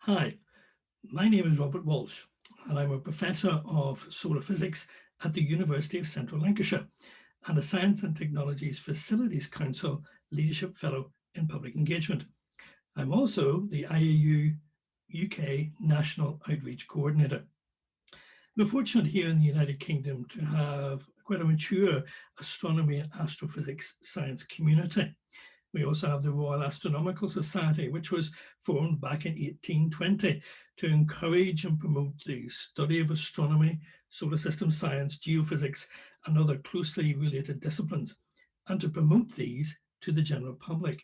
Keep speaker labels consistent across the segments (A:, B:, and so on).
A: Hi, my name is Robert Walsh, and I'm a Professor of Solar Physics at the University of Central Lancashire and a Science and Technologies Facilities Council Leadership Fellow in Public Engagement. I'm also the IAU UK National Outreach Coordinator. We're fortunate here in the United Kingdom to have quite a mature astronomy and astrophysics science community. We also have the Royal Astronomical Society, which was formed back in 1820 to encourage and promote the study of astronomy, solar system science, geophysics, and other closely related disciplines, and to promote these to the general public.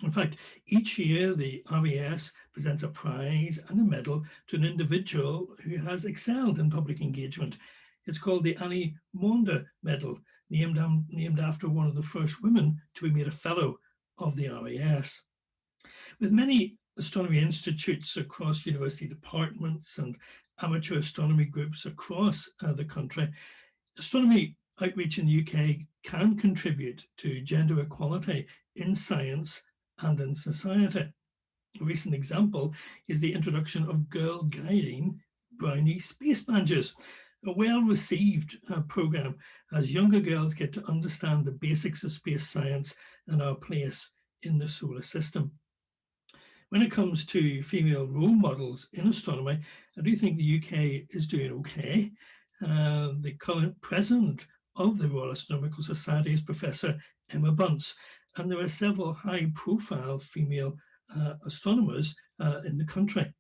A: In fact, each year the RAS presents a prize and a medal to an individual who has excelled in public engagement. It's called the Aine Medal, named after one of the first women to be made a fellow of the RAS. With many astronomy institutes across university departments and amateur astronomy groups across the country, astronomy outreach in the UK can contribute to gender equality in science and in society. A recent example is the introduction of Girl Guiding Brownie Space Badges, a well-received program as younger girls get to understand the basics of space science and our place in the solar system. When it comes to female role models in astronomy, I do think the UK is doing okay. The current president of the Royal Astronomical Society is Professor Emma Bunce, and there are several high-profile female astronomers in the country.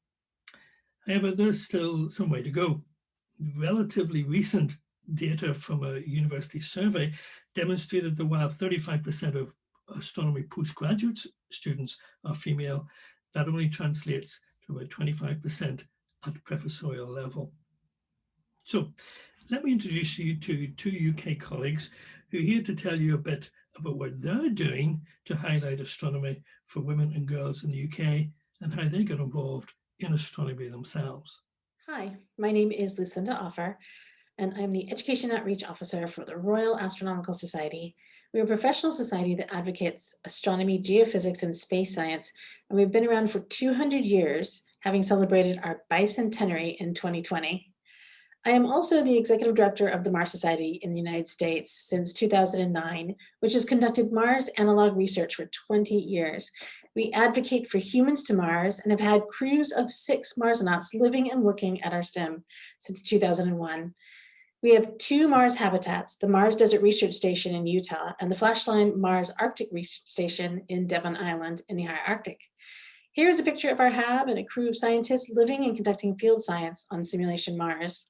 A: However, there's still some way to go. Relatively recent data from a university survey demonstrated that while 35% of astronomy postgraduate students are female, that only translates to about 25% at professorial level. So let me introduce you to two UK colleagues who are here to tell you a bit about what they're doing to highlight astronomy for women and girls in the UK and how they got involved in astronomy themselves.
B: Hi, my name is Lucinda Offer, and I'm the Education Outreach Officer for the Royal Astronomical Society. We're a professional society that advocates astronomy, geophysics, and space science, and we've been around for 200 years, having celebrated our bicentenary in 2020. I am also the Executive Director of the Mars Society in the United States since 2009, which has conducted Mars analog research for 20 years. We advocate for humans to Mars and have had crews of 6 Marsonauts living and working at our sim since 2001. We have 2 Mars habitats, the Mars Desert Research Station in Utah and the Flashline Mars Arctic Research Station in Devon Island in the high Arctic. Here's a picture of our hab and a crew of scientists living and conducting field science on Simulation Mars.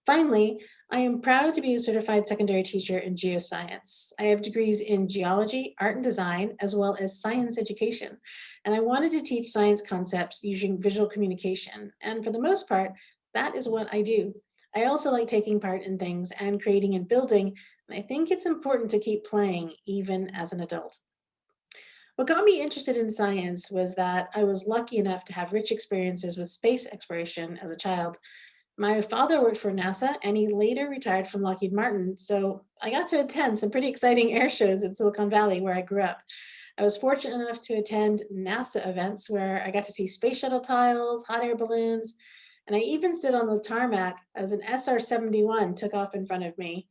B: Finally, I am proud to be a certified secondary teacher in geoscience. I have degrees in geology, art and design, as well as science education. And I wanted to teach science concepts using visual communication. And for the most part, that is what I do. I also like taking part in things and creating and building. And I think it's important to keep playing even as an adult. What got me interested in science was that I was lucky enough to have rich experiences with space exploration as a child. My father worked for NASA and he later retired from Lockheed Martin, so I got to attend some pretty exciting air shows in Silicon Valley where I grew up. I was fortunate enough to attend NASA events where I got to see space shuttle tiles, hot air balloons, and I even stood on the tarmac as an SR-71 took off in front of me.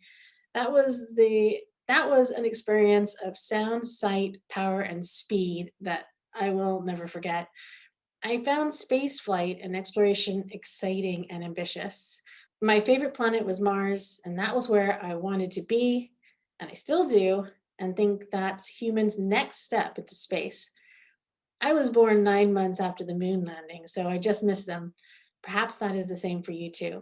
B: That was an experience of sound, sight, power, and speed that I will never forget. I found space flight and exploration exciting and ambitious. My favorite planet was Mars, and that was where I wanted to be, and I still do, and think that's humans' next step into space. I was born 9 months after the moon landing, so I just missed them. Perhaps that is the same for you too.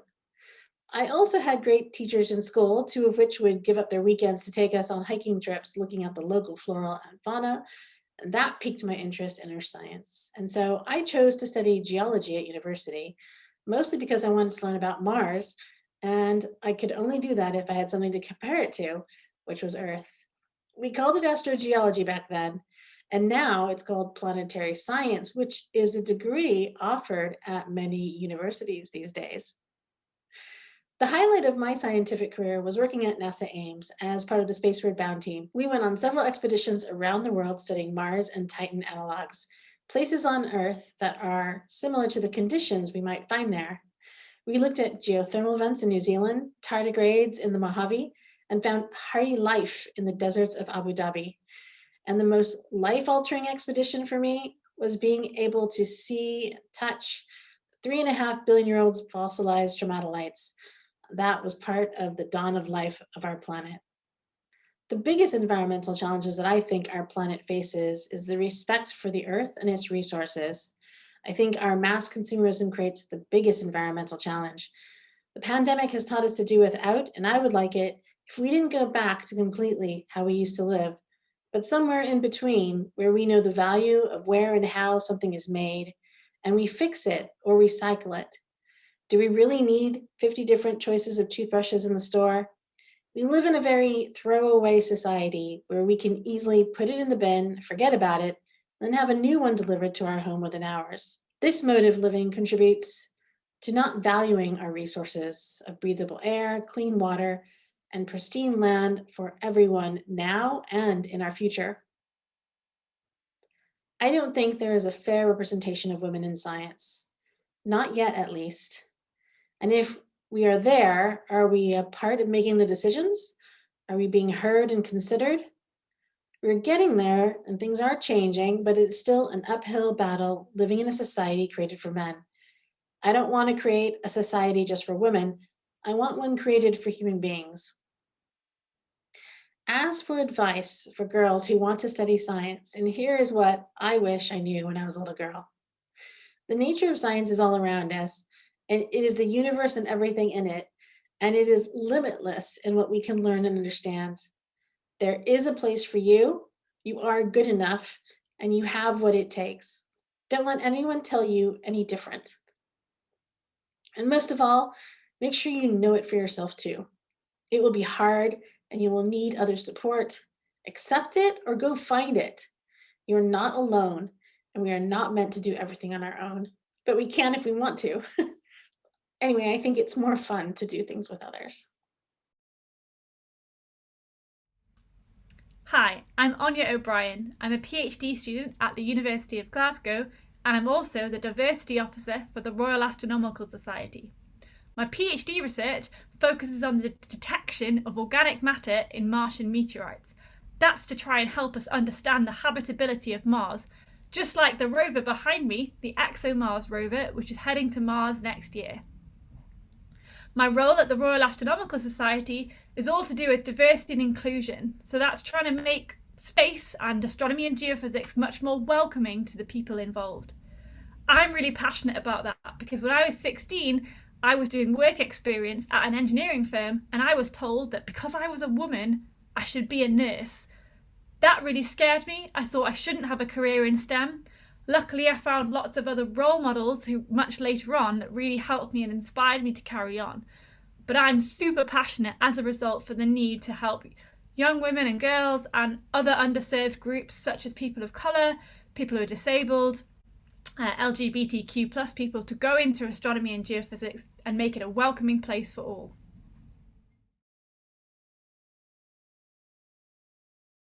B: I also had great teachers in school, 2 of which would give up their weekends to take us on hiking trips looking at the local flora and fauna. And that piqued my interest in earth science. And so I chose to study geology at university, mostly because I wanted to learn about Mars. And I could only do that if I had something to compare it to, which was Earth. We called it astrogeology back then. And now it's called planetary science, which is a degree offered at many universities these days. The highlight of my scientific career was working at NASA Ames as part of the Spaceward Bound team. We went on several expeditions around the world studying Mars and Titan analogs. places on Earth that are similar to the conditions we might find there. We looked at geothermal vents in New Zealand, tardigrades in the Mojave, and found hardy life in the deserts of Abu Dhabi. And the most life-altering expedition for me was being able to see, touch 3.5 billion-year-old fossilized stromatolites. That was part of the dawn of life of our planet. The biggest environmental challenges that I think our planet faces is the respect for the Earth and its resources. I think our mass consumerism creates the biggest environmental challenge. The pandemic has taught us to do without, and I would like it if we didn't go back to completely how we used to live, but somewhere in between where we know the value of where and how something is made, and we fix it or recycle it. Do we really need 50 different choices of toothbrushes in the store? We live in a very throwaway society where we can easily put it in the bin, forget about it, and then have a new one delivered to our home within hours. This mode of living contributes to not valuing our resources of breathable air, clean water, and pristine land for everyone now and in our future. I don't think there is a fair representation of women in science. Not yet, at least. And if we are there, are we a part of making the decisions? Are we being heard and considered? We're getting there and things are changing, but it's still an uphill battle living in a society created for men. I don't want to create a society just for women. I want one created for human beings. As for advice for girls who want to study science, and here is what I wish I knew when I was a little girl. The nature of science is all around us, and it is the universe and everything in it, and it is limitless in what we can learn and understand. There is a place for you, you are good enough, and you have what it takes. Don't let anyone tell you any different. And most of all, make sure you know it for yourself too. It will be hard and you will need other support. Accept it or go find it. You are not alone, and we are not meant to do everything on our own, but we can if we want to. Anyway, I think it's more fun to do things with others.
C: Hi, I'm Anja O'Brien. I'm a PhD student at the University of Glasgow, and I'm also the Diversity Officer for the Royal Astronomical Society. My PhD research focuses on the detection of organic matter in Martian meteorites. That's to try and help us understand the habitability of Mars, just like the rover behind me, the ExoMars rover, which is heading to Mars next year. My role at the Royal Astronomical Society is all to do with diversity and inclusion, so that's trying to make space and astronomy and geophysics much more welcoming to the people involved. I'm really passionate about that because when I was 16, I was doing work experience at an engineering firm, and I was told that because I was a woman, I should be a nurse. That really scared me. I thought I shouldn't have a career in STEM. Luckily, I found lots of other role models who much later on that really helped me and inspired me to carry on. But I'm super passionate as a result for the need to help young women and girls and other underserved groups such as people of colour, people who are disabled, LGBTQ plus people to go into astronomy and geophysics and make it a welcoming place for all.